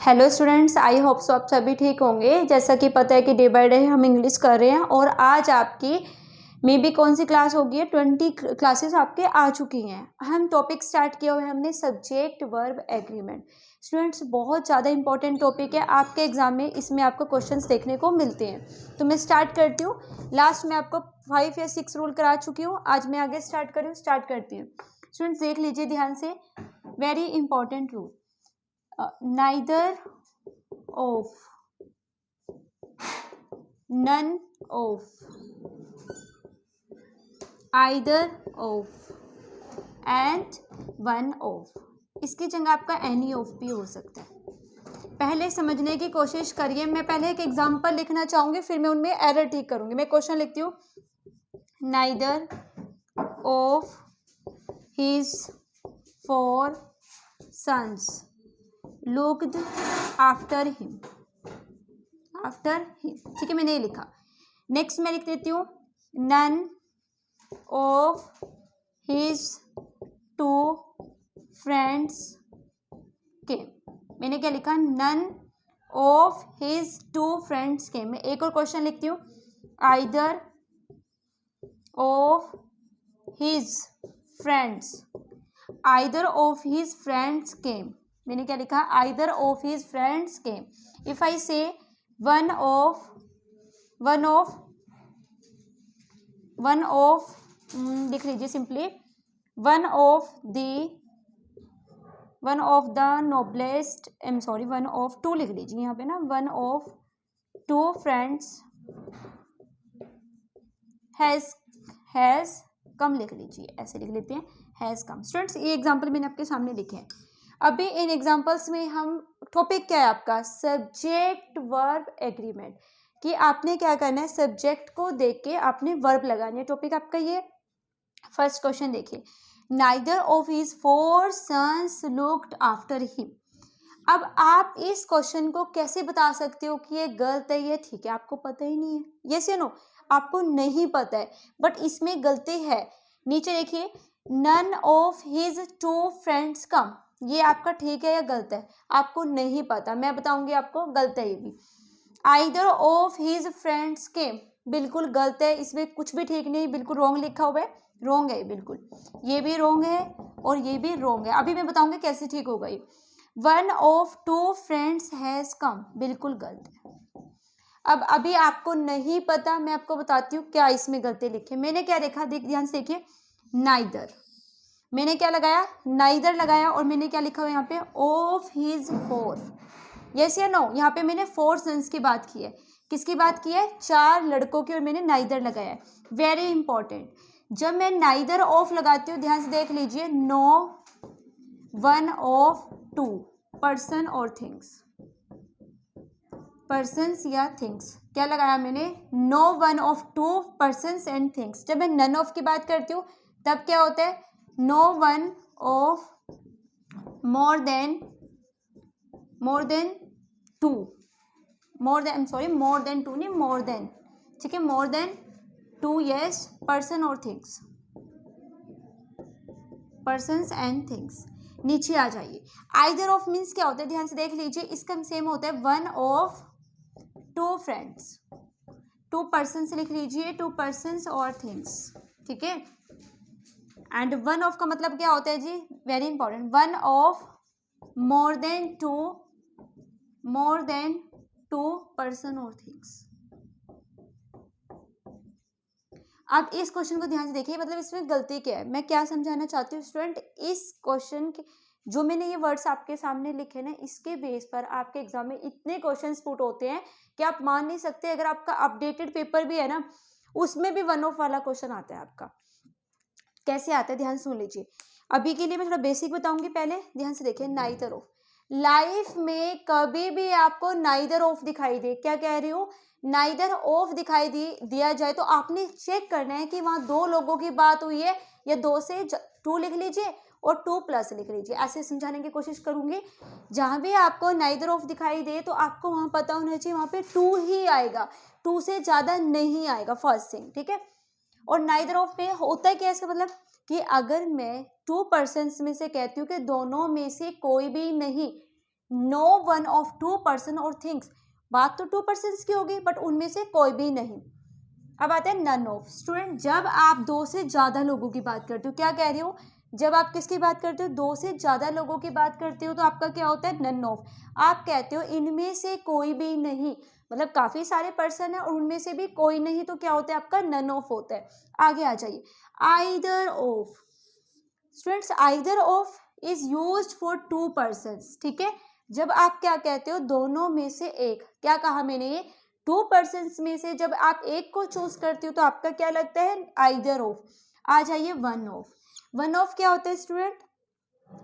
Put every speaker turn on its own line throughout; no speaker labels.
Hello students, I hope so आप सभी ठीक होंगे। जैसा कि पता है कि डे बाय डे हम इंग्लिश कर रहे हैं और आज आपकी मे बी कौन सी क्लास होगी है 20 क्लासेस आपके आ चुकी हैं। हम टॉपिक स्टार्ट किया हुआ है हमने सब्जेक्ट वर्ब एग्रीमेंट। स्टूडेंट्स बहुत ज़्यादा इंपॉर्टेंट टॉपिक है, आपके एग्जाम में इसमें आपको क्वेश्चंस देखने को मिलते हैं। तो मैं स्टार्ट करती हूँ। लास्ट में आपको 5 या 6 रूल करा चुकी हूँ, आज मैं आगे स्टार्ट करती हूँ। स्टूडेंट्स देख लीजिए ध्यान से, very important rule. Neither of, none of, either of and one of। इसकी जगह आपका any of भी हो सकता है। पहले समझने की कोशिश करिए। मैं पहले एक एग्जाम्पल लिखना चाहूंगी, फिर मैं उनमें एरर ठीक करूंगी। मैं क्वेश्चन लिखती हूँ, neither of his 4 sons looked after him। ठीक है, मैंने ये लिखा। नेक्स्ट मैं लिख देती हूँ, none of his 2 friends came। मैंने क्या लिखा, none of his 2 friends came। मैं एक और क्वेश्चन लिखती हूँ, either of his friends came। मैंने क्या लिखा, either of his friends came। if I say one of लिख लीजिए simply, one of the noblest, one of 2 लिख लीजिए यहाँ पे ना, one of 2 friends has come लिख लीजिए, ऐसे लिख लेते हैं, हैज़ कम। स्टूडेंट्स ये एग्जाम्पल मैंने आपके सामने लिखे हैं। अभी इन एग्जाम्पल्स में हम टॉपिक क्या है आपका, सब्जेक्ट वर्ब एग्रीमेंट, कि आपने क्या करना है, सब्जेक्ट को देख के आपने वर्ब लगानी है। टॉपिक आपका ये। फर्स्ट क्वेश्चन देखिए, neither of his 4 sons looked after him. अब आप इस क्वेश्चन को कैसे बता सकते हो कि ये गलत है, ये ठीक है? आपको पता ही नहीं है, यस या नो? आपको नहीं पता है, बट इसमें गलती है। नीचे देखिए, नन ऑफ हिज 2 फ्रेंड्स कम, ये आपका ठीक है या गलत है? आपको नहीं पता, मैं बताऊंगी आपको, गलत है ये भी। आइदर ऑफ हिज फ्रेंड्स केम, बिल्कुल गलत है, इसमें कुछ भी ठीक नहीं, बिल्कुल रॉन्ग लिखा हुआ है, रॉन्ग है बिल्कुल। ये भी रॉन्ग है और ये भी रॉन्ग है। अभी मैं बताऊंगी कैसे ठीक होगा ये। वन ऑफ 2 फ्रेंड्स हैज कम, बिल्कुल गलत है। अब अभी आपको नहीं पता, मैं आपको बताती हूँ क्या इसमें गलती लिखे। मैंने क्या लिखा, ध्यान से देखिए, नाइदर, मैंने क्या लगाया, नाइदर लगाया, और मैंने क्या लिखा हुआ यहाँ पे, ऑफ हिज 4, यस या नो? यहाँ पे मैंने 4 सन्स की बात की है। किसकी बात की है? 4 लड़कों की, और मैंने नाइदर लगाया है। वेरी इंपॉर्टेंट, जब मैं नाइदर ऑफ लगाती हूँ, ध्यान से देख लीजिए, नो वन ऑफ 2 पर्सन और थिंग्स, पर्सन्स या थिंग्स, क्या लगाया मैंने, no one of 2 persons and things. जब मैं नन ऑफ की बात करती हूँ तब क्या होता है, no one of more than 2, more than 2 नहीं, मोर देन, ठीक है, मोर देन 2, यस, पर्सन और थिंग्स, पर्सन्स एंड थिंग्स। नीचे आ जाइए, आइदर ऑफ मीन्स क्या होता है, ध्यान से देख लीजिए, इसका सेम होता है, वन ऑफ 2 फ्रेंड्स, 2 पर्सन लिख लीजिए, 2 पर्सन्स और थिंग्स, ठीक है। एंड वन ऑफ का मतलब क्या होता है जी, very important, one of more than 2 person और थिंग्स। आप इस क्वेश्चन को ध्यान से देखिए, मतलब इसमें गलती क्या है, मैं क्या समझाना चाहती हूँ स्टूडेंट। इस क्वेश्चन के जो मैंने ये वर्ड्स आपके सामने लिखे ना, इसके बेस पर आपके एग्जाम में इतने क्वेश्चंस पुट होते हैं कि आप मान नहीं सकते। अगर आपका अपडेटेड पेपर भी है ना, उसमें भी वन ऑफ वाला क्वेश्चन आता है आपका। कैसे आता है, ध्यान सुन लीजिए। अभी के लिए मैं थोड़ा बेसिक बताऊंगी, पहले ध्यान से देखिए, नाइदर ऑफ। लाइफ में कभी भी आपको नाइदर ऑफ दिखाई दे, क्या कह रही हूँ, नाइदर ऑफ दिखाई दिया जाए, तो आपने चेक करना है कि वहां 2 लोगों की बात हुई है या 2 से 2 लिख लीजिए और 2 प्लस लिख लीजिए। ऐसे समझाने की कोशिश करूंगी। जहां भी आपको नाइदर ऑफ दिखाई दे तो आपको वहां पता होना चाहिए, वहां पे 2 ही आएगा, 2 से ज्यादा नहीं आएगा, फर्स्ट थिंग, ठीक है। और नाइदर ऑफ में होता है क्या, इसका मतलब कि अगर मैं 2 पर्सन्स में से कहती हूँ कि दोनों में से कोई भी नहीं, no one of two person और थिंग्स, बात तो टू पर्सन की होगी बट उनमें से कोई भी नहीं। अब आते हैं नन ऑफ। स्टूडेंट जब आप दो से ज़्यादा लोगों की बात करते हो, क्या कह रही हो, जब आप किसकी बात करते हो, दो से ज़्यादा लोगों की बात करते हो तो आपका क्या होता है, नन ऑफ। आप कहते हो इनमें से कोई भी नहीं, मतलब काफ़ी सारे पर्सन है और उनमें से भी कोई नहीं, तो क्या होता है आपका, नन ऑफ होता है। आगे आ जाइए, either of. Students either of is used for two persons, ठीक है। जब आप क्या कहते हो, दोनों में से एक, क्या कहा मैंने, ये टू पर्सन्स में से जब आप एक को चूज करते हो तो आपका क्या लगता है, आइदर ऑफ। आ जाइए वन ऑफ। वन ऑफ क्या होता है स्टूडेंट,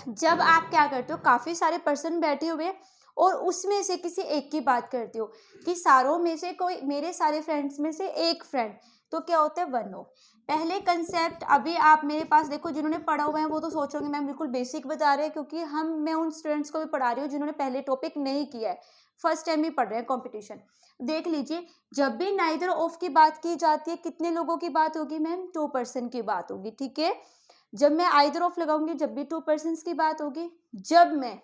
जब आप क्या करते हो, काफ़ी सारे पर्सन बैठे हुए और उसमें से किसी एक की बात करते हो कि सारों में से कोई, मेरे सारे फ्रेंड्स में से एक फ्रेंड, तो क्या होता है, वन ऑफ। पहले कंसेप्ट अभी आप मेरे पास देखो, जिन्होंने पढ़ा हुआ है वो तो सोचोगे मैम बिल्कुल बेसिक बता रहे हैं, क्योंकि मैं उन स्टूडेंट्स को भी पढ़ा रही हूँ जिन्होंने पहले टॉपिक नहीं किया है, फर्स्ट टाइम ही पढ़ रहे हैं कंपटीशन। देख लीजिए, जब भी नाइदर ऑफ की बात की जाती है, कितने लोगों की बात होगी मैम, टू पर्सन की बात होगी, ठीक है। जब मैं आइदर ऑफ लगाऊंगी, जब भी टू पर्सन्स की बात होगी। जब मैं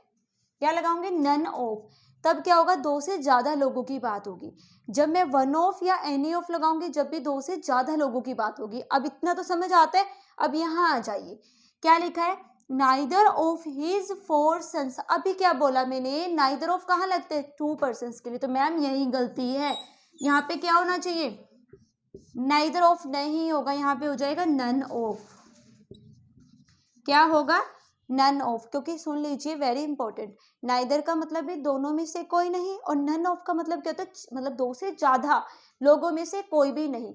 क्या लगाऊंगी, नन ऑफ, तब क्या होगा, दो से ज़्यादा लोगों की बात होगी। जब मैं वन ऑफ या एनी ऑफ लगाऊंगी, जब भी दो से ज़्यादा लोगों की बात होगी। अब इतना तो समझ आता है। अब यहाँ आ जाइए, क्या लिखा है, neither of his four sons. अभी क्या बोला मैंने, नाइदर ऑफ कहाँ लगते हैं, टू पर्सन्स के लिए, तो मैम यही गलती है। यहाँ पे क्या होना चाहिए, नाइदर ऑफ नहीं होगा, यहाँ पे हो जाएगा नन ऑफ। क्या होगा, नन ऑफ, क्योंकि सुन लीजिए वेरी इंपॉर्टेंट, नाइदर का मतलब है दोनों में से कोई नहीं, और नन ऑफ का मतलब क्या होता है, मतलब दो से ज्यादा लोगों में से कोई भी नहीं।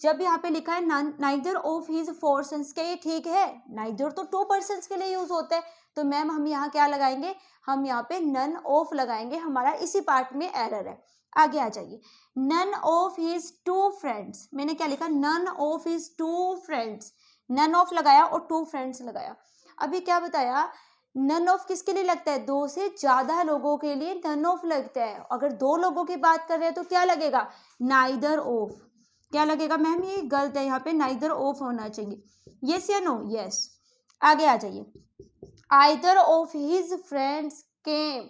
जब यहाँ पे लिखा है neither of his four sons, क्या ये ठीक है, नाइदर तो टू पर्सन्स के लिए यूज होता है, तो मैम हम यहाँ क्या लगाएंगे, हम यहाँ पे नन ऑफ लगाएंगे, हमारा इसी पार्ट में एरर है। आगे आ जाइए, none of his two friends, मैंने क्या लिखा, none of his two friends, none of लगाया और टू फ्रेंड्स लगाया। अभी क्या बताया, नन ऑफ किसके लिए लगता है, दो से ज्यादा लोगों के लिए नन ऑफ लगता है। अगर दो लोगों की बात कर रहे हैं तो क्या लगेगा, नाइदर ऑफ। क्या लगेगा मैम, ये गलत है, यहाँ पे नाइदर ऑफ होना चाहिए। यस या नो, यस। आगे आ जाइए, either of his friends came.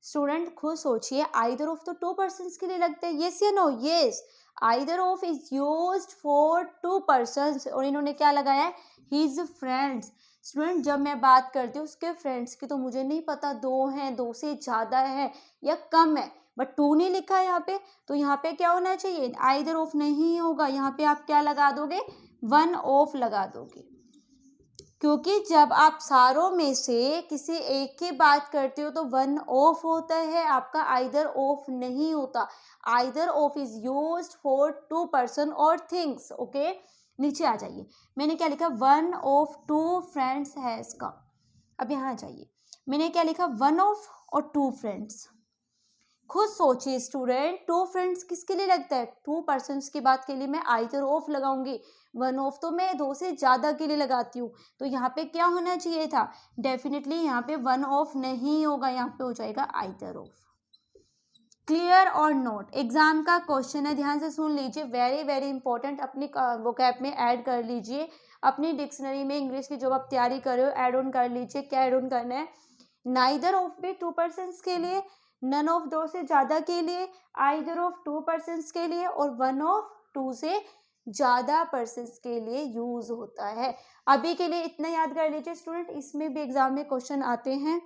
Student खुद सोचिए, आइदर ऑफ तो टू पर्सन्स के लिए लगते हैं, यस या no, yes. Either of is used for two persons, और इन्होंने क्या लगाया है, हिज फ्रेंड्स। स्टूडेंट जब मैं बात करती हूँ उसके फ्रेंड्स की, तो मुझे नहीं पता दो हैं, दो से ज़्यादा है या कम है, बट टू नहीं लिखा है यहाँ पे, तो यहाँ पे क्या होना चाहिए, आइदर ऑफ नहीं होगा, यहाँ पे आप क्या लगा दोगे, वन ऑफ लगा दोगे। क्योंकि जब आप सारों में से किसी एक की बात करते हो तो वन ऑफ होता है, आपका आइदर ऑफ नहीं होता। Either of is used for two person और थिंग्स, ओके। नीचे आ जाइए, मैंने क्या लिखा, one of two friends has come. अब यहाँ आ जाइए, मैंने क्या लिखा, वन ऑफ और टू फ्रेंड्स। खुद सोचिए स्टूडेंट, टू फ्रेंड्स किसके लिए लगता है, टू पर्सन्स की बात के लिए मैं आइदर ऑफ लगाऊंगी, वन ऑफ तो मैं दो से ज़्यादा के लिए लगाती हूँ, तो यहाँ पे क्या होना चाहिए था, डेफिनेटली यहाँ पे वन ऑफ नहीं होगा, यहाँ पे हो जाएगा आइदर ऑफ। क्लियर और नोट, एग्जाम का क्वेश्चन है, ध्यान से सुन लीजिए, वेरी वेरी इंपॉर्टेंट, अपनी वोकैब में ऐड कर लीजिए, अपनी डिक्शनरी में इंग्लिश की जो आप तैयारी कर रहे हो ऐड ऑन कर लीजिए। क्या ऐड ऑन करना है, नाइदर ऑफ भी टू पर्सन्स के लिए, नन ऑफ दो से ज़्यादा के लिए, आइदर ऑफ टू पर्सन्स के लिए, और वन ऑफ टू से ज़्यादा पर्सन्स के लिए यूज होता है। अभी के लिए इतना याद कर लीजिए स्टूडेंट, इसमें भी एग्जाम में क्वेश्चन आते हैं,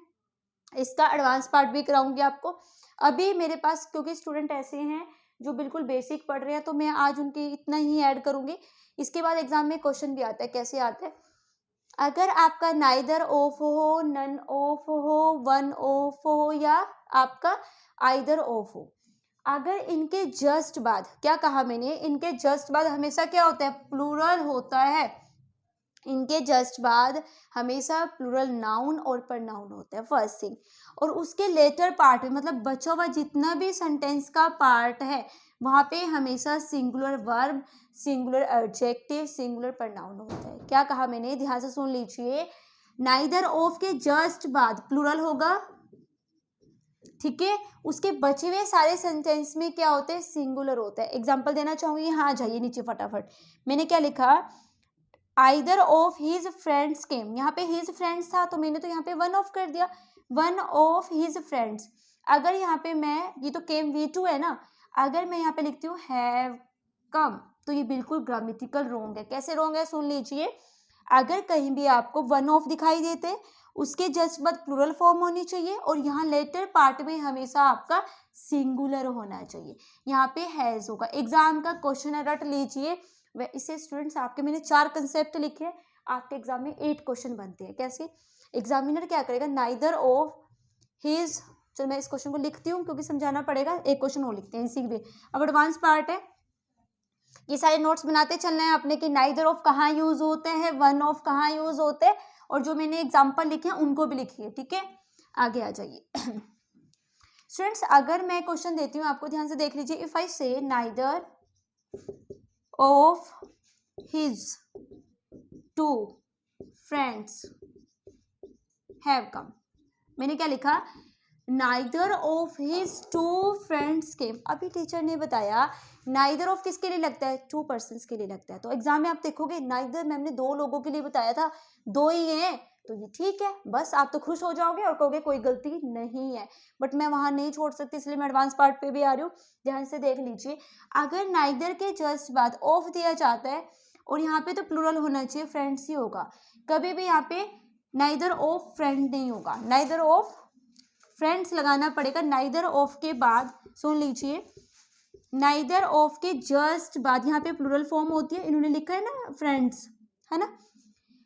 इसका एडवांस पार्ट भी कराऊंगी आपको। अभी मेरे पास क्योंकि स्टूडेंट ऐसे हैं जो बिल्कुल बेसिक पढ़ रहे हैं, तो मैं आज उनकी इतना ही ऐड करूंगी। इसके बाद एग्जाम में क्वेश्चन भी आता है, कैसे आता है, अगर आपका नाइदर ऑफ हो, नन ऑफ हो, वन ऑफ हो, या आपका आइदर ऑफ हो, अगर इनके जस्ट बाद, क्या कहा मैंने, इनके जस्ट बाद हमेशा क्या होता है, प्लूरल होता है। इनके जस्ट बाद हमेशा प्लूरल नाउन और प्रनाउन होता है, फर्स्ट थिंग। और उसके लेटर पार्ट में, मतलब बचा हुआ जितना भी सेंटेंस का पार्ट है, वहाँ पे हमेशा singular verb, singular adjective, singular pronoun होता है। क्या कहा मैंने, ध्यान से सुन लीजिए, नाइदर ऑफ के जस्ट बाद प्लूरल होगा, ठीक है, उसके बचे हुए सारे सेंटेंस में क्या होते हैं, सिंगुलर होता है। एग्जाम्पल देना चाहूंगी, हाँ जाइए नीचे फटाफट, मैंने क्या लिखा, आइदर ऑफ हिज फ्रेंड्स केम, यहाँ पे हिज फ्रेंड्स था तो मैंने तो यहाँ पे वन ऑफ कर दिया, वन ऑफ हिज फ्रेंड्स, अगर यहाँ पे मैं, ये तो केम V2 है ना, अगर मैं यहाँ पे लिखती हूँ हैव कम, तो ये बिल्कुल ग्रामेटिकल रॉन्ग है। कैसे रॉन्ग है सुन लीजिए, अगर कहीं भी आपको वन ऑफ दिखाई देते उसके जस्ट बाद प्लूरल फॉर्म होनी चाहिए और यहाँ लेटर पार्ट में हमेशा आपका सिंगुलर होना चाहिए। यहाँ पे हैज होगा। एग्जाम का क्वेश्चन है, रट लीजिए। इसे स्टूडेंट्स आपके मैंने 4 कंसेप्ट लिखे हैं, आपके एग्जाम में 8 क्वेश्चन बनते हैं। कैसे? एग्जामिनर क्या करेगा, नाइदर ऑफ हिज, चलो मैं इस क्वेश्चन को लिखती हूँ क्योंकि समझाना पड़ेगा, एक क्वेश्चन और लिखते हैं इसी में। अब एडवांस पार्ट है, ये सारे नोट्स बनाते चलना है आपने कि नाइदर ऑफ कहाँ यूज होते हैं, वन ऑफ कहाँ यूज होते हैं, और जो मैंने एग्जाम्पल लिखे हैं उनको भी लिखिए। ठीक है, आगे आ जाइए। स्टूडेंट्स अगर मैं क्वेश्चन देती हूँ आपको, ध्यान से देख लीजिए। इफ आई से neither of his 2 friends have come, मैंने क्या लिखा, neither of his 2 friends came. अभी टीचर ने बताया नाइदर ऑफ किसके लिए लगता है, 2 पर्सन्स के लिए लगता है। तो एग्जाम में आप देखोगे नाइदर मैम ने 2 लोगों के लिए बताया था, 2 ही हैं, तो ये ठीक है, बस आप तो खुश हो जाओगे और कहोगे कोई गलती नहीं है। बट मैं वहां नहीं छोड़ सकती, इसलिए मैं एडवांस पार्ट पे भी आ रही हूँ। ध्यान से देख लीजिए, अगर नाइदर के जस्ट बाद ऑफ दिया जाता है और यहाँ पे तो प्लूरल होना चाहिए, फ्रेंड्स ही होगा। कभी भी यहाँ पे नाइदर ऑफ फ्रेंड नहीं होगा, नाइदर ऑफ फ्रेंड्स लगाना पड़ेगा। नाइदर ऑफ के बाद सुन लीजिए, नाइदर ऑफ के जस्ट बाद यहाँ पे प्लूरल फॉर्म होती है, इन्होंने लिखा है ना फ्रेंड्स, है ना।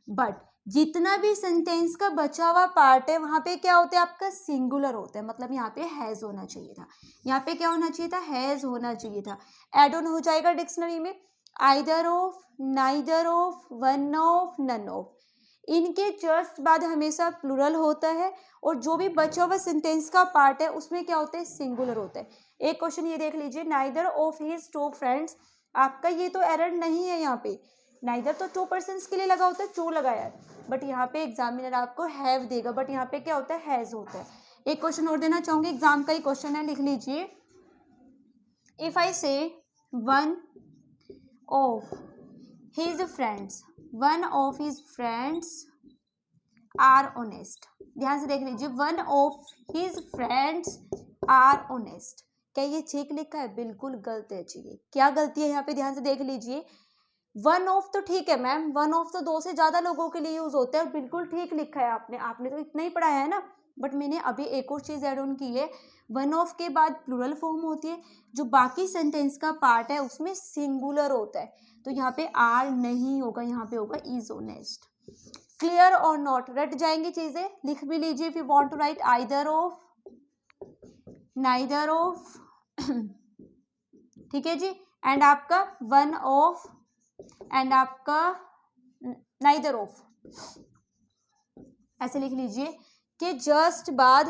बट जितना भी सेंटेंस का बचा हुआ पार्ट है वहां पे क्या होता है, आपका सिंगुलर होता है। मतलब यहाँ पे हैज होना चाहिए था, यहाँ पे क्या होना चाहिए था, हैज होना चाहिए था। एड ऑन हो जाएगा डिक्शनरी में, either of, neither of, one of, none of, इनके जस्ट बाद हमेशा प्लूरल होता है और जो भी बचा हुआ सेंटेंस का पार्ट है उसमें क्या होता है, सिंगुलर होता है। एक क्वेश्चन ये देख लीजिए, नाइदर ऑफ हिज 2 फ्रेंड्स, आपका ये तो एरर नहीं है। यहाँ पे नाइदर तो 2 पर्सन्स के लिए लगा होता है, 2 लगाया है, बट यहाँ पे एग्जामिनर आपको हैव देगा, बट यहाँ पे क्या होता है, हैज होता है। एक क्वेश्चन और देना चाहूंगी, एग्जाम का ही क्वेश्चन है, लिख लीजिए। If I say one of his friends, one of his friends are honest, ध्यान से देख लीजिए, one of his friends are honest, क्या ये ठीक लिखा है, बिल्कुल गलत है जी। क्या गलती है यहाँ पे, ध्यान से देख लीजिए। वन ऑफ तो ठीक है मैम, वन ऑफ तो 2 से ज्यादा लोगों के लिए यूज होता है और बिल्कुल ठीक लिखा है आपने तो इतना ही पढ़ाया है ना। बट मैंने अभी एक और चीज ऐड ऑन की है, वन ऑफ के बाद प्लूरल फॉर्म होती है, जो बाकी सेंटेंस का पार्ट है उसमें सिंगुलर होता है, तो यहाँ पे आर नहीं होगा, यहाँ पे होगा इज ऑनेस्ट। क्लियर और नॉट, रट जाएंगी चीजें, लिख भी लीजिए। If you want to write either of, neither of, ठीक है जी, एंड आपका वन ऑफ एंड आपका नाइदर ऑफ, ऐसे लिख लीजिए कि जस्ट बाद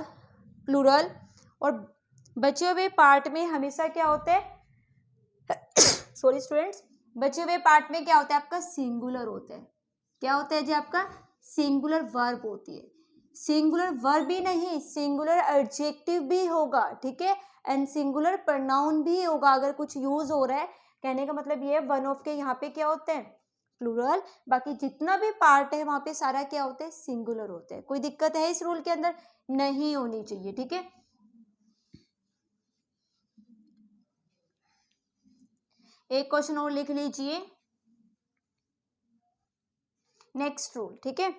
प्लूरल और बचे हुए पार्ट में हमेशा क्या होता है सॉरी स्टूडेंट्स, बचे हुए पार्ट में क्या होता है, आपका सिंगुलर होता है। क्या होता है जी, आपका सिंगुलर वर्ब होती है। सिंगुलर वर्ब भी नहीं, सिंगुलर एडजेक्टिव भी होगा, ठीक है, एंड सिंगुलर प्रोनाउन भी होगा अगर कुछ यूज हो रहा है। कहने का मतलब ये है, वन ऑफ के यहाँ पे क्या होते हैं, प्लूरल, बाकी जितना भी पार्ट है वहां पे सारा क्या होता है, सिंगुलर होता है। कोई दिक्कत है इस रूल के अंदर, नहीं होनी चाहिए, ठीक है। एक क्वेश्चन और लिख लीजिए, नेक्स्ट रूल, ठीक है।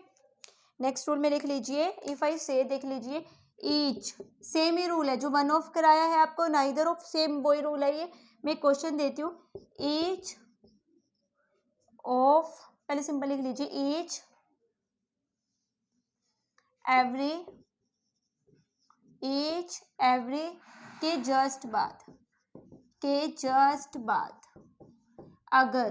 नेक्स्ट रूल में लिख लीजिए, इफ आई से, देख लीजिए, ईच, सेम ही रूल है जो वन ऑफ कराया है आपको, नाइदर ऑफ, सेम वही रूल है ये। मैं क्वेश्चन देती हूँ, ईच ऑफ, पहले सिंपल लिख लीजिए, ईच एवरी के जस्ट बाद, अगर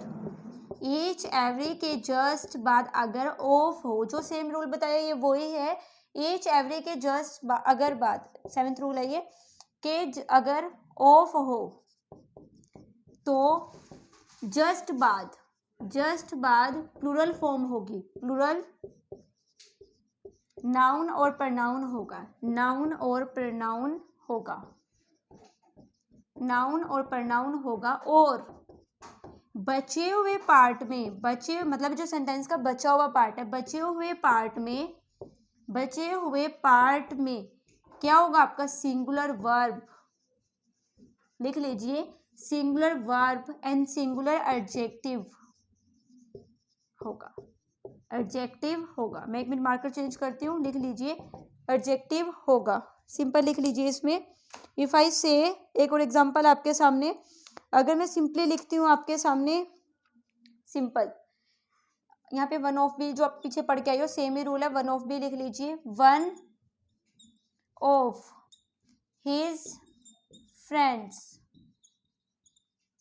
ईच एवरी के जस्ट बाद अगर ऑफ हो, जो सेम रूल बताया ये वही है, ईच एवरी के जस्ट अगर बाद, 7th रूल है ये, के अगर ऑफ हो तो जस्ट बाद प्लूरल फॉर्म होगी, प्लूरल नाउन और प्रनाउन होगा, नाउन और प्रनाउन होगा, और बचे हुए पार्ट में, मतलब जो सेंटेंस का बचा हुआ पार्ट है, बचे हुए पार्ट में बचे हुए पार्ट में क्या होगा आपका सिंगुलर वर्ब, लिख लीजिए singular verb and singular adjective होगा, एडजेक्टिव होगा। मैं 1 मिनट मार्कर चेंज करती हूँ, लिख लीजिए एडजेक्टिव होगा, सिंपल लिख लीजिए इसमें। इफ आई से, एक और एग्जांपल आपके सामने, अगर मैं सिंपली लिखती हूँ आपके सामने सिंपल, यहाँ पे वन ऑफ बी जो आप पीछे पढ़ के आई हो सेम ही रूल है, वन ऑफ बी लिख लीजिए, one of his friends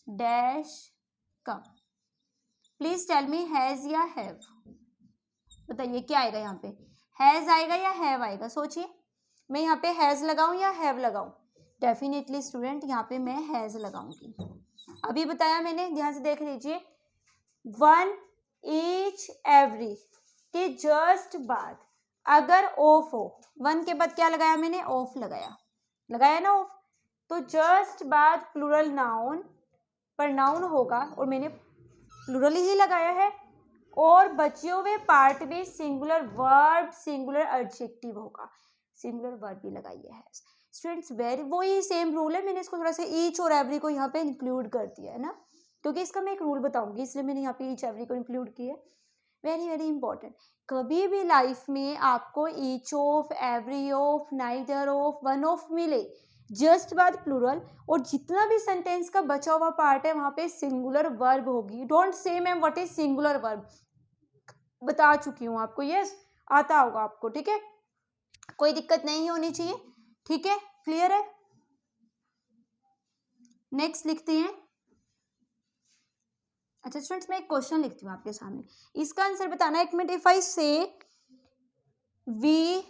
dash come. Please tell me has या हैव, बताइए क्या आएगा यहाँ पे, हैज आएगा या हैव आएगा, सोचिए। मैं यहाँ पे हैज लगाऊं या हैव लगाऊं, डेफिनेटली स्टूडेंट यहाँ पे मैं हैज लगाऊंगी। अभी बताया मैंने, ध्यान से देख लीजिए, वन ईच एवरी के जस्ट बाद अगर ऑफ हो, वन के बाद क्या लगाया मैंने, ऑफ लगाया, लगाया ना ऑफ, तो जस्ट बाद प्लूरल नाउन पर नाउन होगा और मैंने प्लूरल ही लगाया है, और बचे हुए पार्ट में सिंगुलर वर्ब सिंगुलर एडजेक्टिव होगा, सिंगुलर वर्ब भी लगाइए है स्टूडेंट्स। वेरी वही सेम रूल है, मैंने इसको थोड़ा सा ईच और एवरी को यहाँ पे इंक्लूड कर दिया है ना, क्योंकि इसका मैं एक रूल बताऊंगी, इसलिए मैंने यहाँ पे ईच एवरी को इंक्लूड किया है। वेरी वेरी इंपॉर्टेंट, कभी भी लाइफ में आपको each of, every of, neither of, one of मिले जस्ट बाद प्लूरल, और जितना भी सेंटेंस का बचा हुआ पार्ट है वहां पे सिंगुलर वर्ब होगी। Don't say ma'am what is singular verb, बता चुकी हूँ आपको, यस आता होगा आपको, ठीक है, कोई दिक्कत नहीं होनी चाहिए, ठीक है, क्लियर है। नेक्स्ट लिखते हैं। अच्छा स्टूडेंट्स, मैं एक क्वेश्चन लिखती हूँ आपके सामने, इसका आंसर बताना है। 1 minute, if I say we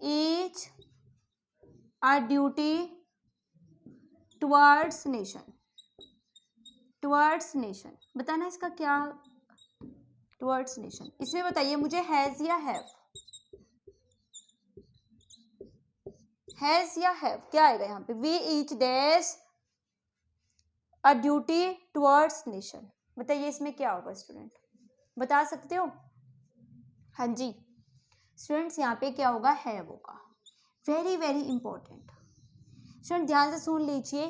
each a duty towards nation, towards nation, बताना इसका क्या, टुवर्ड्स नेशन, इसमें बताइए मुझे हैज या हैव, हैज या हैव क्या आएगा यहाँ पे, we each dash a duty towards nation, बताइए इसमें क्या होगा स्टूडेंट, बता सकते हो। हाँ जी स्टूडेंट्स, यहाँ पे क्या होगा, हैव होगा। वेरी वेरी इंपॉर्टेंट स्टूडेंट, ध्यान से सुन लीजिए,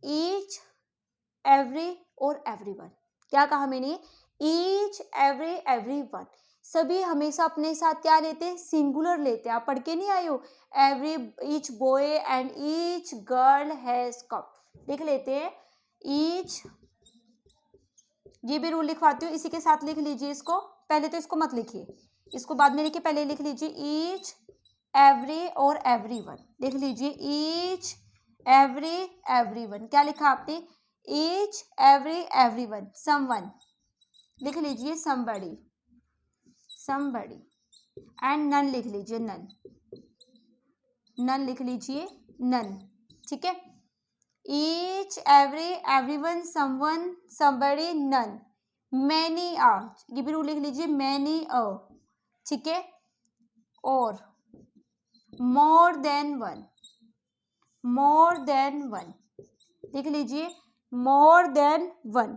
ईच एवरी और एवरीवन, क्या कहा मैंने, ईच एवरी एवरीवन, सभी हमेशा अपने साथ क्या लेते हैं, सिंगुलर लेते हैं। आप पढ़ के नहीं आए हो, every each boy and each girl has come, लिख लेते हैं ईच, ये भी रूल लिखवाती हूँ, इसी के साथ लिख लीजिए इसको, पहले तो इसको मत लिखिए, इसको बाद में लिखिए, पहले लिख लीजिए ईच एवरी और एवरीवन, लिख लीजिए ईच एवरी एवरीवन, क्या लिखा आपने, ईच एवरी एवरीवन, समवन, लिख लीजिए समबडी, समबडी, एंड नन लिख लीजिए, नन, नन लिख लीजिए, नन, ठीक है, each every everyone, someone, somebody, none, many uh, ये भी रूल लिख लीजिए, मैनी अ, ठीक है, और मोर देन वन, मोर देन वन, लिख लीजिए मोर देन वन,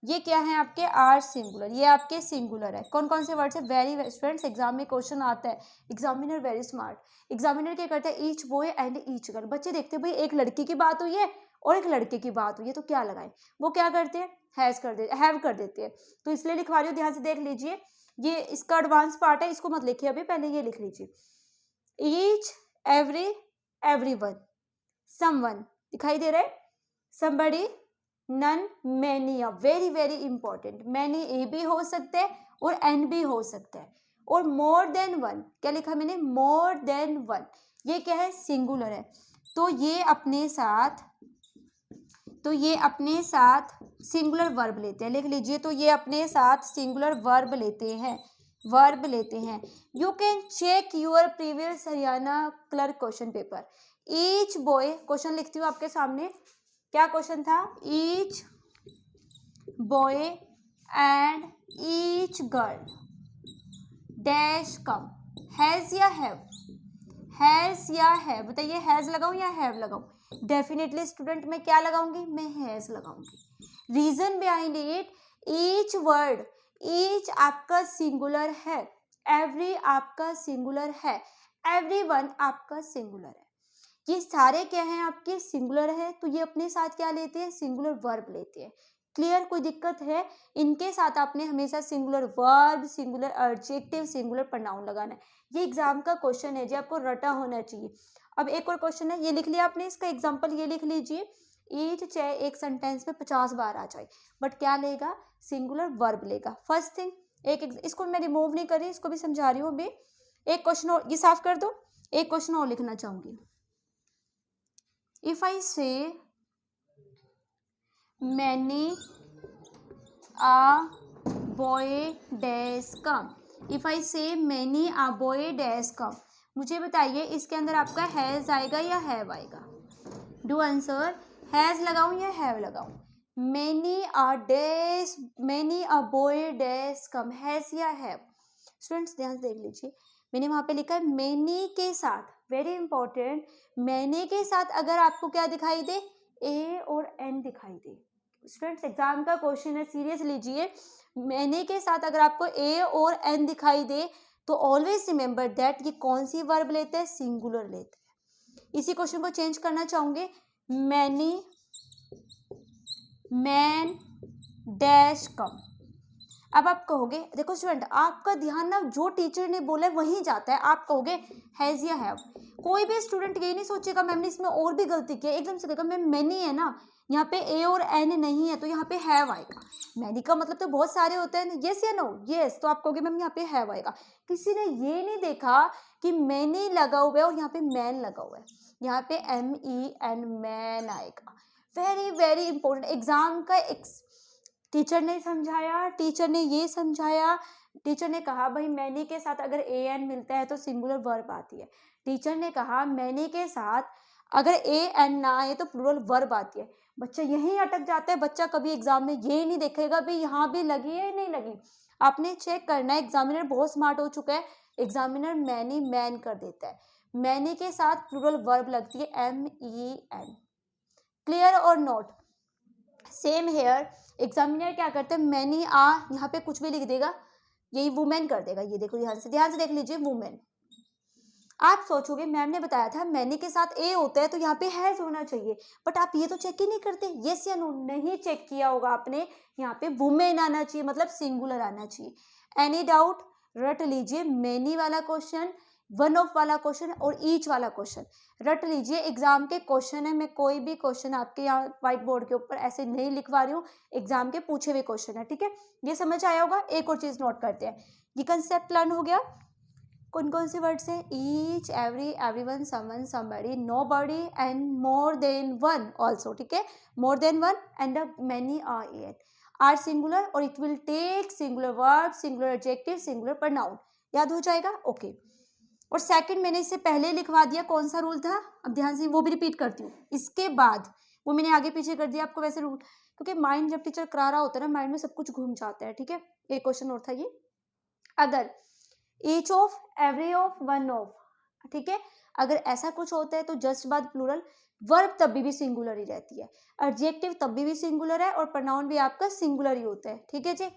ये क्या है आपके आर सिंगुलर, ये आपके सिंगुलर है। कौन कौन से वर्ड्स है, वेरी स्टूडेंट्स एग्जाम में क्वेश्चन आता है, एग्जामिनर वेरी स्मार्ट, एग्जामिनर क्या करता है, each boy and each girl, बच्चे देखते हैं भाई एक लड़की की बात हुई है और एक लड़के की बात हुई है तो क्या लगाए, वो क्या करते हैं, हैज कर देते, हैव कर देते हैं, तो इसलिए लिखवा रही हूँ, ध्यान से देख लीजिए, ये इसका एडवांस पार्ट है, इसको मत लिखिए अभी, पहले ये लिख लीजिए, ईच एवरी एवरीवन, समवन दिखाई दे रहा है, somebody, none, many, very very important, many a भी हो सकते हैं और एन भी हो सकता है, और मोर देन वन, क्या लिखा मैंने, मोर देन वन, ये क्या है, सिंगुलर है, तो ये अपने साथ, तो ये अपने साथ सिंगुलर वर्ब लेते हैं, लिख लीजिए, तो ये अपने साथ सिंगुलर वर्ब लेते हैं, वर्ब लेते हैं। You can check your previous Haryana clerk question paper, each boy, question लिखती हूँ आपके सामने, क्या क्वेश्चन था, each boy and each girl dash come, has या हैव, हैज या हैव, बताइए हैज लगाऊं या हैव लगाऊं, डेफिनेटली स्टूडेंट मैं क्या लगाऊंगी, मैं हैज लगाऊंगी। Reason behind it, each word, each आपका सिंगुलर है, एवरी आपका सिंगुलर है, एवरीवन आपका सिंगुलर है। ये सारे क्या हैं आपके सिंगुलर है, तो ये अपने साथ क्या लेते हैं, सिंगुलर वर्ब लेते हैं। क्लियर, कोई दिक्कत है? इनके साथ आपने हमेशा singular verb, singular adjective, singular pronoun लगाना है। ये एग्जाम का क्वेश्चन है जो आपको रटा होना चाहिए। अब एक और क्वेश्चन है, ये लिख लिया आपने, इसका एग्जाम्पल ये लिख लीजिए, ईच चाहे एक सेंटेंस में 50 बार आ जाए, बट क्या लेगा, सिंगुलर वर्ब लेगा। फर्स्ट थिंग, इसको मैं रिमूव नहीं कर रही, इसको भी समझा रही हूँ अभी। एक क्वेश्चन और, ये साफ कर दो, एक क्वेश्चन और लिखना चाहूंगी। इफ आई से many a boy dash come, if I say many a boy dash come, मुझे बताइए इसके अंदर आपका हैज आएगा या हैव आएगा? डू आंसर, हैज लगाऊं या हैव लगाऊं? Many a boy dash come, has या हैव? स्टूडेंट्स ध्यान से देख लीजिए, मैंने वहां पे लिखा है मैनी के साथ, वेरी इंपॉर्टेंट, मैनी के साथ अगर आपको क्या दिखाई दे, ए और एन दिखाई दे। स्टूडेंट्स एग्जाम का क्वेश्चन है, सीरियस लीजिए। मैनी के साथ अगर आपको ए और एन दिखाई दे तो ऑलवेज रिमेंबर दैट ये कौन सी वर्ब लेते हैं, सिंगुलर लेते हैं। इसी क्वेश्चन को चेंज करना चाहूंगे, मैनी मैन डैश कम। अब आप कहोगे, देखो स्टूडेंट आपका ध्यान ना जो टीचर ने बोला है वहीं जाता है, आप कहोगे हैज या हैव। कोई भी स्टूडेंट ये नहीं सोचेगा मैम ने इसमें और भी गलती की है, एकदम से कहेगा मैम मैनी है ना, यहाँ पे ए और एन नहीं है तो यहाँ पे हैव आएगा। मैनी का मतलब तो बहुत सारे होते हैं, यस या नो, यस, तो आप कहोगे मैम यहाँ पे हैव आएगा। किसी ने ये नहीं देखा कि मैनी लगा हुआ है और यहाँ पे मैन लगा हुआ है, यहाँ पे MEN मैन आएगा। वेरी वेरी इंपॉर्टेंट, एग्जाम का टीचर ने समझाया, टीचर ने ये समझाया, टीचर ने कहा भाई मैनी के साथ अगर AN मिलता है तो सिंगुलर वर्ब आती है। टीचर ने कहा मैनी के साथ अगर AN ना आए तो प्लूरल वर्ब आती है। बच्चा यहीं अटक जाता है, बच्चा कभी एग्जाम में ये नहीं देखेगा भाई यहाँ भी लगी है नहीं लगी। आपने चेक करना है, एग्जामिनर बहुत स्मार्ट हो चुका है, एग्जामिनर मैनी मैन कर देता है, मैनी के साथ प्लूरल वर्ब लगती है MEN। क्लियर और नोट? सेम हेयर, एग्जामिनर क्या करते हैं, मैनी आ यहाँ पे कुछ भी लिख देगा, यही वुमेन कर देगा। ये देखो ध्यान से देख लीजिए, वुमेन। आप सोचोगे मैम ने बताया था मैनी के साथ ए होता है तो यहाँ पे हैज होना चाहिए, बट आप ये तो चेक ही नहीं करते, यस या नो, नहीं चेक किया होगा आपने, यहाँ पे वुमेन आना चाहिए, मतलब सिंगुलर आना चाहिए। Any doubt? रट लीजिए, मैनी वाला क्वेश्चन, वन ऑफ वाला क्वेश्चन और ईच वाला क्वेश्चन रट लीजिए। एग्जाम के क्वेश्चन है, मैं कोई भी क्वेश्चन आपके यहाँ व्हाइट बोर्ड के ऊपर ऐसे नहीं लिखवा रही हूँ, एग्जाम के पूछे हुए क्वेश्चन है, ठीक है? ये समझ आया होगा। एक और चीज नोट करते हैं, ये कंसेप्ट लर्न हो गया। कौन कौन से वर्ड्स हैं, each, every, everyone, someone, somebody, nobody and more than one also, ठीक है? More than one and many are singular और it will take singular verb, singular adjective, singular pronoun. याद हो जाएगा? ओके। और सेकंड मैंने इससे पहले लिखवा दिया, कौन सा रूल था, अब ध्यान से वो भी रिपीट करती हूँ। इसके बाद वो मैंने आगे पीछे कर दिया आपको वैसे रूल, क्योंकि माइंड जब टीचर करा रहा होता है ना, माइंड में सब कुछ घूम जाता है, ठीक है? एक क्वेश्चन और था ये, अगर each of, every of, one of, ठीक है, अगर ऐसा कुछ होता है तो जस्ट बाद प्लूरल, वर्ब तभी भी सिंगुलर ही रहती है, एडजेक्टिव तभी भी सिंगुलर है और प्रोनाउन भी आपका सिंगुलर ही होता है, ठीक है जी?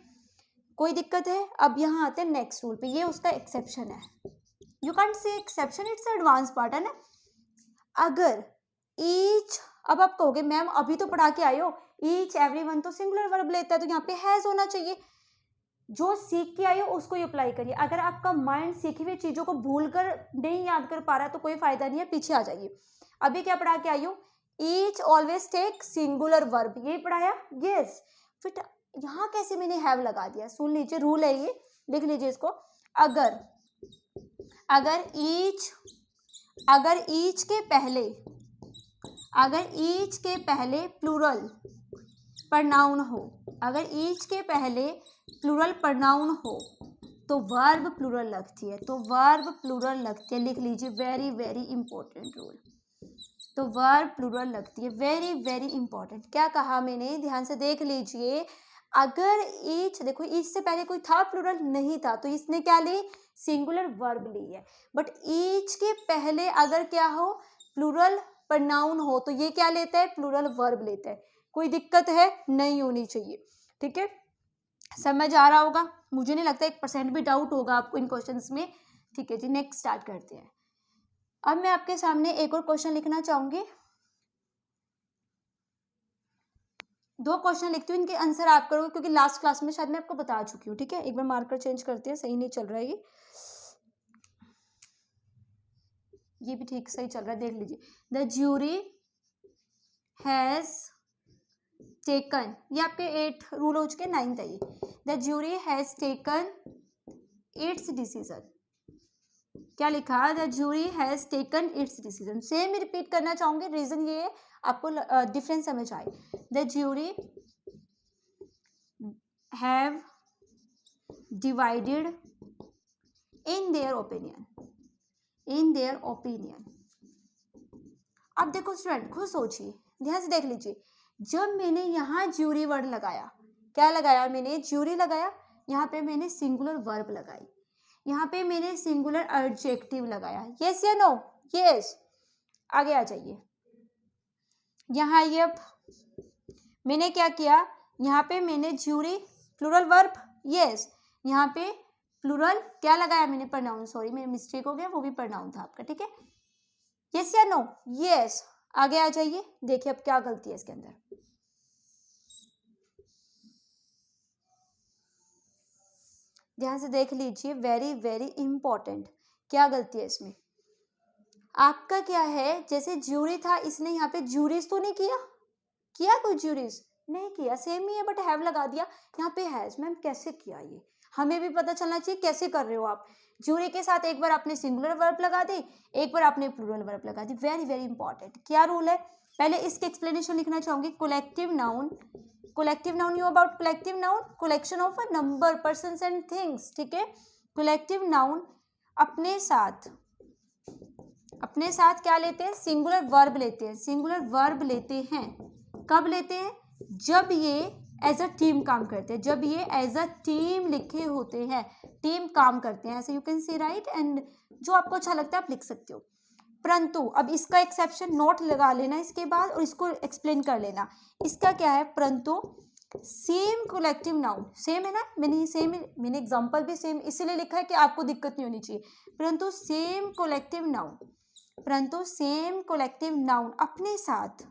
कोई दिक्कत है? अब यहाँ आते हैं नेक्स्ट रूल पे, ये उसका एक्सेप्शन है। यू कैंट से एक्सेप्शन, इट्स एडवांस पार्ट है ना। अगर ईच, अब आप कहोगे मैम अभी तो पढ़ा के आए हो, ईच एवरीवन तो सिंगुलर वर्ब लेता है तो यहाँ पे हैज होना चाहिए। जो सीख के आई हो उसको ही अप्लाई करिए। अगर आपका माइंड सीखी हुई चीजों को भूल कर नहीं याद कर पा रहा तो कोई फायदा नहीं है, पीछे आ जाइए। अभी क्या पढ़ा के आई हो, each always take singular verb, ये पढ़ाया, यस। फिर यहाँ कैसे मैंने हैव लगा दिया, सुन लीजिए, रूल है ये, लिख लीजिए इसको। अगर ईच के पहले प्लूरल प्रोनाउन हो, अगर ईच के पहले प्लूरल प्रोनाउन हो तो वर्ब प्लूरल लगती है, तो वर्ब प्लूरल लगती है, लिख लीजिए, वेरी वेरी इंपॉर्टेंट रूल। तो वर्ब प्लूरल लगती है, वेरी वेरी इंपॉर्टेंट। क्या कहा मैंने, ध्यान से देख लीजिए। अगर ईच, देखो ईच से पहले कोई था प्लूरल, नहीं था, तो इसने क्या ली, सिंगुलर वर्ब ली है। बट ईच के पहले अगर क्या हो, प्लूरल प्रोनाउन हो तो ये क्या लेता है, प्लूरल वर्ब लेता है। कोई दिक्कत है? नहीं होनी चाहिए, ठीक है? समझ आ रहा होगा, मुझे नहीं लगता 1% भी डाउट होगा आपको इन क्वेश्चंस में। ठीक है जी, नेक्स्ट स्टार्ट करते हैं। अब मैं आपके सामने एक और क्वेश्चन लिखना चाहूंगी, 2 क्वेश्चन लिखती हूँ, इनके आंसर आप करोगे क्योंकि लास्ट क्लास में शायद मैं आपको बता चुकी हूँ। ठीक है, एक बार मार्कर चेंज करते हैं, सही नहीं चल रहा है ये भी ठीक सही चल रहा है, देख लीजिए। द ज्यूरी हैज टेकन, ये आपके 8 रूल हो चुके, 9th है ये। The jury has taken it's decision, क्या लिखा, the jury has taken it's decision. Same repeat करना चाहूंगी, रीजन ये है आपको डिफरेंस समझ आए। The jury have divided in their opinion, in their opinion. अब देखो स्टूडेंट, खुद सोचिए, ध्यान से देख लीजिए, जब मैंने यहाँ ज्यूरी वर्ड लगाया, क्या लगाया मैंने, ज्यूरी लगाया, यहाँ पे मैंने सिंगुलर वर्ब लगाई, यहाँ पे मैंने सिंगुलर एडजेक्टिव लगाया, यस या नो, यस। आगे आ जाइए, यहाँ ये अब मैंने क्या किया, यहाँ पे मैंने ज्यूरी प्लूरल वर्ब, यस, यहाँ पे प्लूरल क्या लगाया मैंने, प्रोनाउन, सॉरी मेरा मिस्टेक हो गया, वो भी प्रोनाउन था आपका। ठीक है, यस या नो, यस। आगे आ जाइए, देखिए अब क्या गलती है इसके अंदर, ध्यान से देख लीजिए, वेरी वेरी इंपॉर्टेंट, क्या गलती है इसमें। आपका क्या है, जैसे ज्यूरी था, इसने यहाँ पे ज्यूरीज तो नहीं किया, किया कोई ज्यूरीज नहीं किया, सेम ही है बट हैव लगा दिया, यहाँ पे हैज। मैम कैसे किया ये, हमें भी पता चलना चाहिए कैसे कर रहे हो आप। ज्यूरी के साथ एक बार आपने सिंगुलर वर्ब लगा दी, एक बार आपने प्लूरल वर्ब लगा दी, वेरी वेरी इंपॉर्टेंट। क्या रूल है, पहले इसके एक्सप्लेनेशन लिखना चाहूंगी। Collective noun, collective noun you about collective noun, collection of a number, persons and things. ठीक है, कोलेक्टिव नाउन अपने साथ क्या लेते हैं, सिंगुलर वर्ब लेते हैं, सिंगुलर वर्ब लेते हैं, कब लेते हैं, जब ये एज अ टीम काम करते हैं, जब ये एज अ टीम लिखे होते हैं, टीम काम करते हैं, ऐसे you can see right, and जो आपको अच्छा लगता है आप लिख सकते हो। परंतु अब इसका एक्सेप्शन नोट लगा लेना इसके बाद, और इसको एक्सप्लेन कर लेना। इसका क्या है, परंतु सेम कोलेक्टिव नाउन, सेम है ना, मैंने एग्जांपल भी सेम इसीलिए लिखा है कि आपको दिक्कत नहीं होनी चाहिए। परंतु सेम कोलेक्टिव नाउन अपने साथ,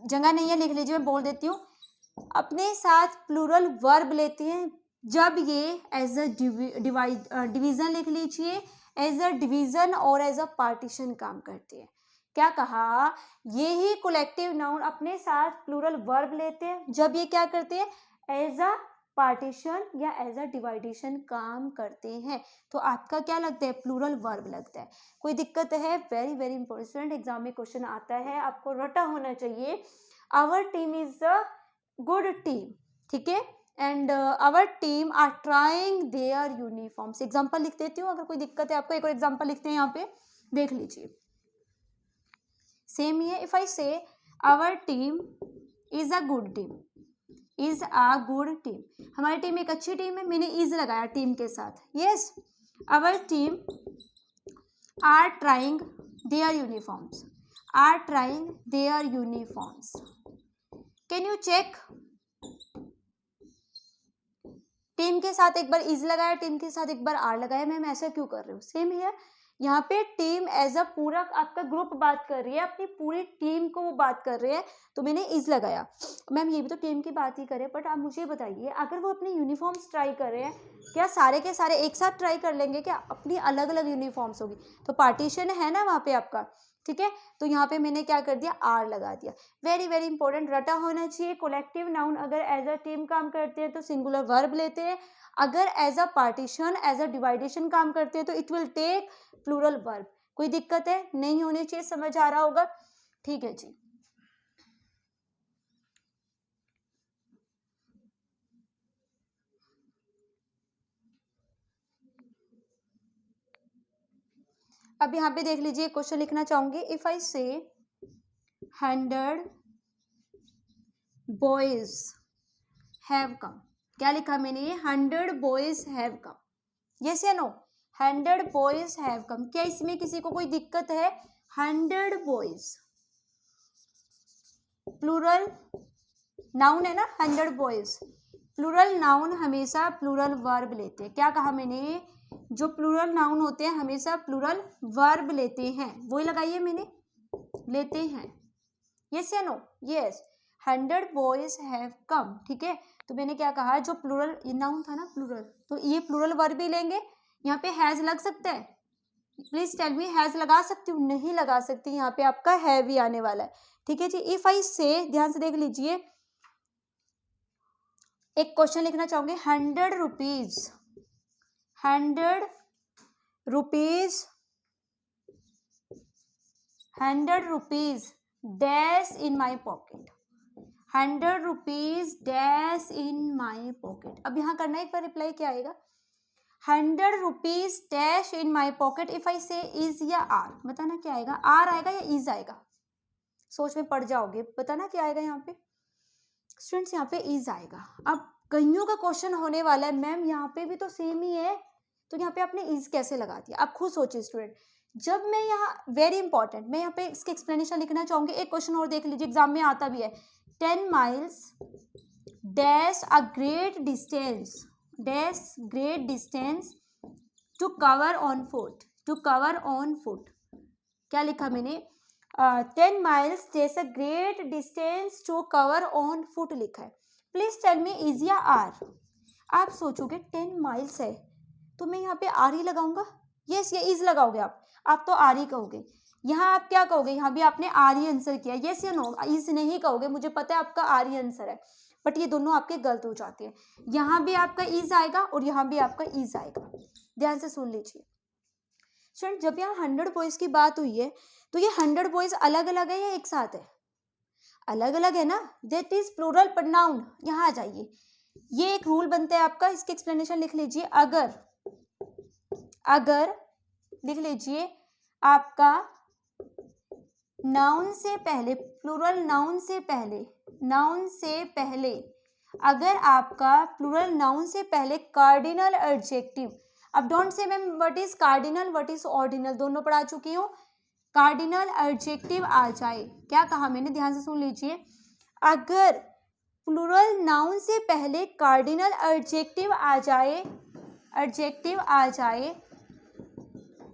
जगह नहीं है लिख लीजिए, मैं बोल देती हूँ, अपने साथ प्लूरल वर्ब लेते हैं जब ये एज अ डिवीजन, लिख लीजिए, एज अ डिवीजन और एज अ पार्टीशन काम करते हैं। क्या कहा, ये ही कोलेक्टिव नाउन अपने साथ प्लूरल वर्ब लेते हैं जब ये क्या करते हैं, एज अ पार्टीशन या एज अ डिवाइडेशन काम करते हैं। तो आपका क्या लगता है, प्लूरल वर्ब लगता है। कोई दिक्कत है, very very important student, exam में क्वेश्चन आता है, आपको रटा होना चाहिए। Our team is a good team, ठीक है, and our team are trying their uniforms. Example लिख देती हूँ, अगर कोई दिक्कत है आपको, एक और एग्जाम्पल लिखते हैं, यहाँ पे देख लीजिए, सेम ही है। If I say our team is a good team, is a good team, हमारी टीम एक अच्छी टीम है, मैंने इज लगाया टीम के साथ, yes. Our team are trying their uniforms, are trying their uniforms. Can you check, team के साथ एक बार इज लगाया, टीम के साथ एक बार आर लगाया, मैम ऐसा क्यों कर रहे हो, सेम है। यहाँ पे टीम एज अ पूरा आपका ग्रुप बात कर रही है, अपनी पूरी टीम को वो बात कर रहे हैं, तो मैंने इज लगाया। मैम ये भी तो टीम की बात ही करे, बट आप मुझे बताइए, अगर वो अपनी यूनिफॉर्म्स ट्राई कर रहे हैं, क्या सारे के सारे एक साथ ट्राई कर लेंगे, क्या अपनी अलग अलग यूनिफॉर्म्स होगी, तो पार्टीशन है ना वहाँ पे आपका। ठीक है, तो यहाँ पे मैंने क्या कर दिया, आर लगा दिया। वेरी वेरी इंपॉर्टेंट, रटा होना चाहिए। कोलेक्टिव नाउन अगर एज अ टीम काम करते हैं तो सिंगुलर वर्ब लेते हैं, अगर as a partition as a division काम करते हैं तो it will take plural verb. कोई दिक्कत है, नहीं होनी चाहिए, समझ आ रहा होगा, ठीक है जी। अब यहाँ पे देख लीजिए, क्वेश्चन लिखना चाहूंगी। इफ आई से 100 बॉयज हैव कम, क्या लिखा मैंने, 100 बॉयज हैव कम, यस या नो, 100 बॉयज हैव कम। क्या इसमें किसी को कोई दिक्कत है, 100 बॉयज प्लूरल नाउन है ना, 100 बॉयज प्लूरल नाउन हमेशा प्लूरल वर्ब लेते हैं। क्या कहा मैंने? जो प्लूरल नाउन होते हैं हमेशा प्लूरल वर्ब लेते हैं। वही लगाइए मैंने, लेते हैं। यस या no? Yes. 100 boys have come, ठीक है। तो मैंने क्या कहा, जो प्लूरल नाउन था ना प्लूरल, तो ये प्लूरल वर्ब भी लेंगे। यहाँ पे हैज लग सकता है? प्लीज टेल मी, हैज लगा सकती हूँ? नहीं लगा सकती, यहाँ पे आपका हैव ही आने वाला है, ठीक है जी। इफ आई से, ध्यान से देख लीजिए, एक क्वेश्चन लिखना चाहूंगी। 100 rupees, 100 rupees, 100 rupees dash in my pocket, 100 rupees dash in my pocket. अब यहाँ करना, एक बार रिप्लाई क्या आएगा? 100 rupees dash in my pocket. If I से इज या आर, बताना क्या आएगा? आर आएगा या इज आएगा? सोच में पड़ जाओगे, बताना क्या आएगा यहाँ पे स्टूडेंट्स? यहाँ पे इज आएगा। अब कईयों का क्वेश्चन होने वाला है, मैम यहाँ पे भी तो सेम ही है, तो यहाँ पे आपने इज कैसे लगा दिया? आप खुद सोचिए स्टूडेंट। जब मैं यहाँ, वेरी इंपॉर्टेंट, मैं यहाँ पे इसके एक्सप्लेनेशन लिखना चाहूंगी। एक क्वेश्चन और देख लीजिए, एग्जाम में आता भी है। 10 miles dash a great distance, dash great distance to cover on foot, to cover on foot. क्या लिखा मैंने? 10 miles dash a great distance to cover on foot लिखा है। प्लीज टेल मी इज या आर? आप सोचोगे 10 माइल्स है तो मैं यहाँ पे आर ही लगाऊंगा? यस, ये इज लगाओगे आप तो आर ही कहोगे। यहाँ आप क्या कहोगे? यहाँ भी आपने आर ही आंसर किया। यस या नो? इज नहीं कहोगे, मुझे पता है आपका आर ही आंसर है, बट ये दोनों आपके गलत हो जाते हैं। यहाँ भी आपका इज आएगा और यहाँ भी आपका इज आएगा। ध्यान से सुन लीजिए स्टूडेंट, जब यहाँ 100 बॉयज की बात हुई है तो ये 100 बॉयज अलग अलग है या एक साथ है? अलग अलग है ना, दैट इज प्लूरल प्रोनाउन। यहाँ आ जाइए, ये एक रूल बनता है आपका, इसके एक्सप्लेनेशन लिख लीजिए। अगर लिख लीजिए, आपका नाउन से पहले, प्लूरल नाउन से पहले, नाउन से पहले, अगर आपका प्लूरल नाउन से पहले कार्डिनल एडजेक्टिव, अब don't say ma'am what is cardinal, what is ordinal, दोनों पढ़ा चुकी हूँ। कार्डिनल एडजेक्टिव आ जाए, क्या कहा मैंने? ध्यान से सुन लीजिए। अगर प्लूरल नाउन से पहले कार्डिनल एडजेक्टिव आ जाए, एडजेक्टिव आ जाए,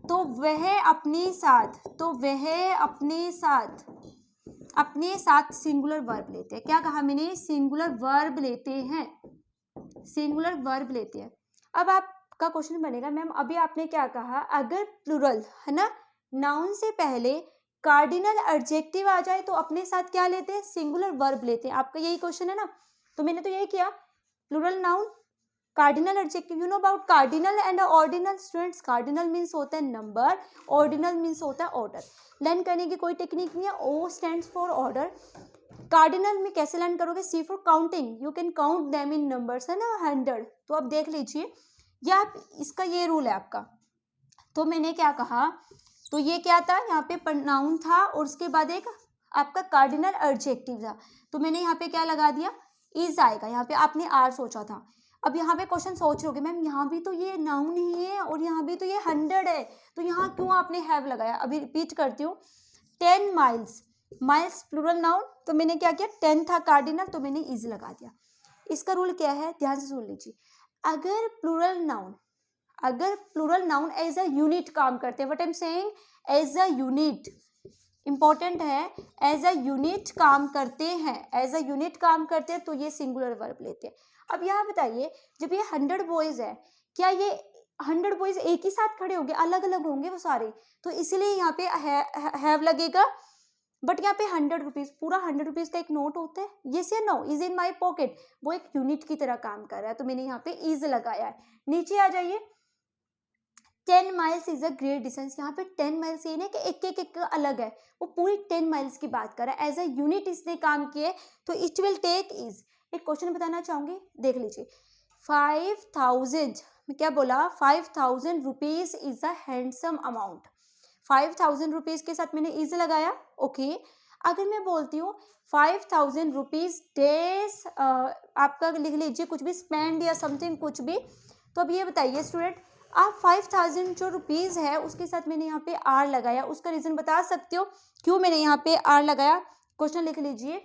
तो वह अपने साथ सिंगुलर वर्ब लेते हैं। क्या कहा मैंने? सिंगुलर वर्ब लेते हैं, सिंगुलर वर्ब लेते हैं। अब आपका क्वेश्चन बनेगा, मैम अभी आपने क्या कहा? अगर प्लूरल है ना, नाउन से पहले कार्डिनल एडजेक्टिव आ जाए तो अपने साथ क्या लेते हैं? सिंगुलर वर्ब लेते हैं। आपका यही क्वेश्चन है ना, तो मैंने तो यही किया। Plural noun, cardinal adjective, you know about cardinal and ordinal students? Cardinal means होता है नंबर, ऑर्डिनल मीन्स होता है ऑर्डर। लर्न करने की कोई टेक्निक नहीं है। O stands for order. Cardinal में कैसे लर्न करोगे? C for counting, you can count them in numbers, है ना, 100। तो आप देख लीजिए, या आप इसका ये रूल है आपका। तो मैंने क्या कहा, तो ये क्या था? यहाँ पे प्रोनाउन था और उसके बाद एक आपका कार्डिनल एडजेक्टिव था, तो मैंने यहाँ पे क्या लगा दिया? इज आएगा। यहाँ पे आपने आर सोचा था। अब यहाँ पे क्वेश्चन सोच रहे होगे, मैम यहाँ भी तो ये नाउन ही है और यहाँ भी तो ये 100 है, तो यहाँ क्यों आपने हैव लगाया? अभी रिपीट करती हूँ। 10 माइल्स, माइल्स प्लूरल नाउन, तो मैंने क्या किया? 10 था कार्डिनल, तो मैंने इज लगा दिया। इसका रूल क्या है? ध्यान से सुन लीजिए। अगर plural noun as a unit काम करते हैं, what I am saying, as a unit, important है, एज अ यूनिट काम करते हैं, एज अ यूनिट काम करते हैं, तो ये सिंगुलर वर्ब लेते हैं। अब यहाँ बताइए, जब ये 100 बॉयज है, क्या ये 100 बॉयज एक ही साथ खड़े होंगे? अलग अलग होंगे वो सारे, तो इसलिए यहाँ पे हैव लगेगा। बट यहाँ पे 100 रुपीज, पूरा 100 रुपीज का एक नोट होता है। यस या no? Is in my pocket, वो एक यूनिट की तरह काम कर रहा है, तो मैंने यहाँ पे इज लगाया है। नीचे आ जाइए। 10 miles is a great distance, यहाँ पे 10 माइल्स ये नहीं कि एक अलग है, वो पूरी 10 माइल्स की बात कर रहा है। एज अ यूनिट इसने काम किए, तो इट विल टेक इज। एक क्वेश्चन बताना चाहूंगी, देख लीजिए। 5000, मैं क्या बोला? 5000 rupees is a handsome amount. 5000 rupees के साथ मैंने इज लगाया, ओके। अगर मैं बोलती हूँ 5000 रुपीज डेज, आपका लिख लीजिए कुछ भी, स्पेंड या समथिंग कुछ भी, तो अब ये बताइए स्टूडेंट, आप 5000 जो रुपीज है उसके साथ मैंने यहाँ पे आर लगाया, उसका रीजन बता सकते हो क्यों मैंने यहाँ पे आर लगाया? क्वेश्चन लिख लीजिए।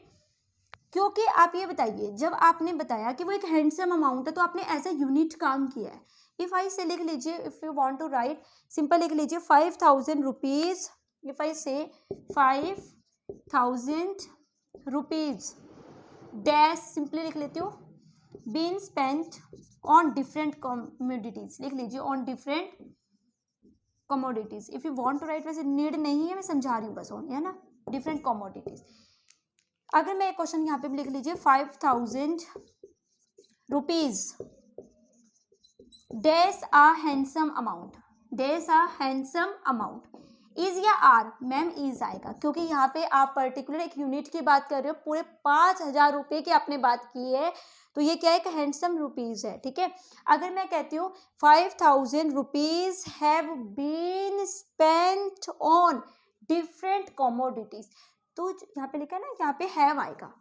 क्योंकि आप ये बताइए, जब आपने बताया कि वो एक हैंडसम अमाउंट है तो आपने एज अ यूनिट काम किया है। इफ आई से लिख लीजिए, if you want to write simple लिख लीजिए 5000 रुपीज। इफ आई से 5000 रुपीज डैश, सिंपली लिख लेती हूँ, been spent on different commodities, लिख लीजिए on different commodities. If you want to write, वैसे नीड नहीं है, मैं समझा रही हूँ बस, ऑन है ना, डिफरेंट कमोडिटीज। अगर मैं एक क्वेश्चन यहाँ पे लिख लीजिए 5000 rupees dash a handsome amount, dash a handsome amount, is या आर, मैम इज आएगा, क्योंकि यहाँ पे आप पर्टिकुलर एक यूनिट की बात कर रहे हो, पूरे 5000 रुपये की आपने बात की है, तो ये क्या है, एक हैंडसम रुपीज है, ठीक है। अगर मैं कहती हूँ 5000 rupees have been spent on different commodities, तो यहाँ पे लिखा है ना, यहाँ पे हैव आएगा,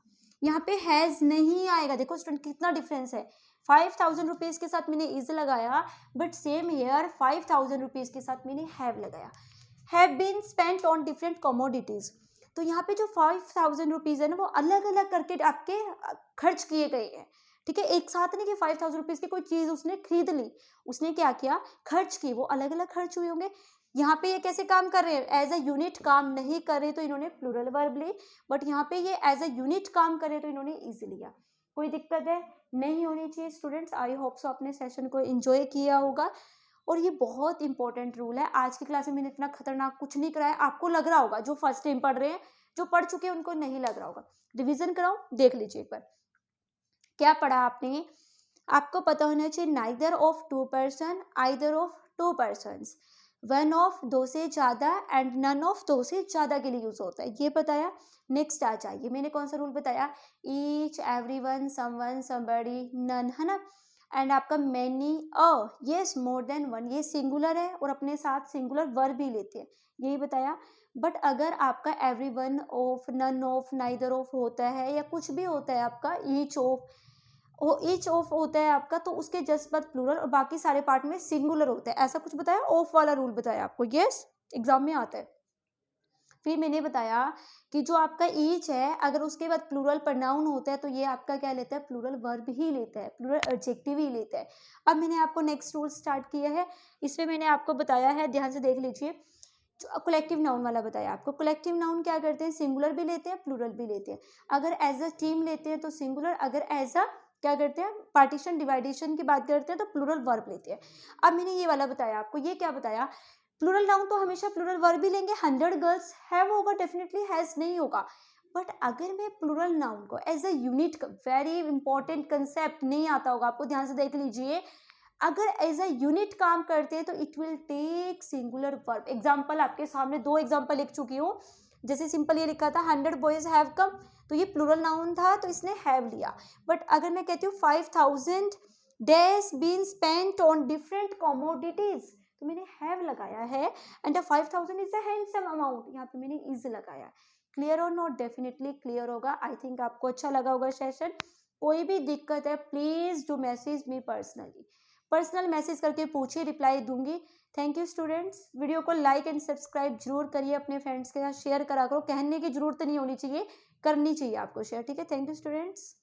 यहाँ पे हैज नहीं आएगा। देखो स्टूडेंट कितना डिफरेंस है, 5000 रुपीज के साथ मैंने इज लगाया, बट सेम हेयर 5000 रुपीज के साथ मैंने हैव लगाया, have been spent on different commodities. तो यहाँ पे जो 5000 रुपीज है ना, वो अलग अलग करके आपके खर्च किए गए हैं, ठीक है। एक साथ नहीं कि 5000 रुपीज की कोई चीज उसने खरीद ली, उसने क्या किया, खर्च की, वो अलग अलग खर्च हुए होंगे। यहाँ पे ये कैसे काम कर रहे हैं, एज अ यूनिट काम नहीं कर रहे तो इन्होंने प्लूरल वर्ब ली, बट यहाँ पे ये एज अ यूनिट काम करे तो इन्होंने इज लिया। कोई दिक्कत है नहीं होनी चाहिए स्टूडेंट्स। आई होप सो अपने सेशन को एंजॉय किया होगा, और ये बहुत इंपॉर्टेंट रूल है। आज की क्लास में मैंने इतना खतरनाक कुछ नहीं कराया, आपको लग रहा होगा, जो फर्स्ट टाइम पढ़ रहे हैं, जो पढ़ चुके हैं उनको नहीं लग रहा होगा। रिवीजन कराओ, देख लीजिए एक बार क्या पढ़ा आपने। आपको पता होना चाहिए neither of two person, either of two persons, one of दो से ज़्यादा एंड नन ऑफ दो से ज़्यादा के लिए यूज होता है, ये बताया। नेक्स्ट आ जाइए, मैंने कौन सा रूल बताया, each, everyone, someone, somebody, none, है ना। एंड आपका many, yes, more than one, ये सिंगुलर है और अपने साथ सिंगुलर वर्ब भी लेते हैं, यही बताया। बट अगर आपका everyone of, none of, neither of होता है, या कुछ भी होता है आपका, ईच ऑफ, ईच ऑफ होता है आपका, तो उसके जस्ट बाद प्लूरल और बाकी सारे पार्ट में सिंगुलर होता है, ऐसा कुछ बताया, ऑफ वाला रूल बताया आपको, यस, एग्जाम में आता है। फिर मैंने बताया कि जो आपका ईच है, अगर उसके बाद प्लूरल प्रनाउन होता है तो ये आपका क्या लेता है, प्लूरल वर्ब ही लेता है, प्लूरल एडजेक्टिव ही लेता है। अब मैंने आपको नेक्स्ट रूल स्टार्ट किया है, इसमें मैंने आपको बताया है, ध्यान से देख लीजिए, कलेक्टिव नाउन वाला बताया आपको। कलेक्टिव नाउन क्या करते हैं, सिंगुलर भी लेते हैं, प्लूरल भी लेते हैं। अगर एज अ टीम लेते हैं तो सिंगुलर, अगर एज अ क्या करते हैं, पार्टीशन डिवाइडेशन की बात करते हैं तो प्लूरल वर्ब लेते हैं। अब मैंने ये वाला बताया आपको, ये क्या बताया, प्लूरल नाउन तो हमेशा प्लूरल वर्ब ही लेंगे, 100 गर्ल्स हैव होगा, डेफिनेटली हैज नहीं होगा। बट अगर मैं प्लूरल नाउन को as a unit, very important concept नहीं आता होगा आपको, ध्यान से देख लीजिए, अगर एज अ यूनिट काम करते हैं तो it will take singular verb. Example आपके सामने 2 एग्जाम्पल लिख चुकी हूँ, जैसे सिंपल ये लिखा था 100 बॉयज हैव कम, तो ये प्लूरल नाउन था तो इसने हैव लिया। बट अगर मैं कहती हूँ 5000 days been spent on different commodities, तो मैंने हैव लगाया है, and 5000 is a handsome amount, यहाँ पे मैंने इज लगाया। क्लियर और नॉट, डेफिनेटली क्लियर होगा। आई थिंक आपको अच्छा लगा होगा सेशन। कोई भी दिक्कत है please do message me personally, personal message करके पूछिए, रिप्लाई दूंगी। Thank you students. वीडियो को लाइक एंड सब्सक्राइब जरूर करिए, अपने फ्रेंड्स के साथ शेयर करा करो, कहने की जरूरत नहीं होनी चाहिए, करनी चाहिए आपको शेयर, ठीक है। Thank you students.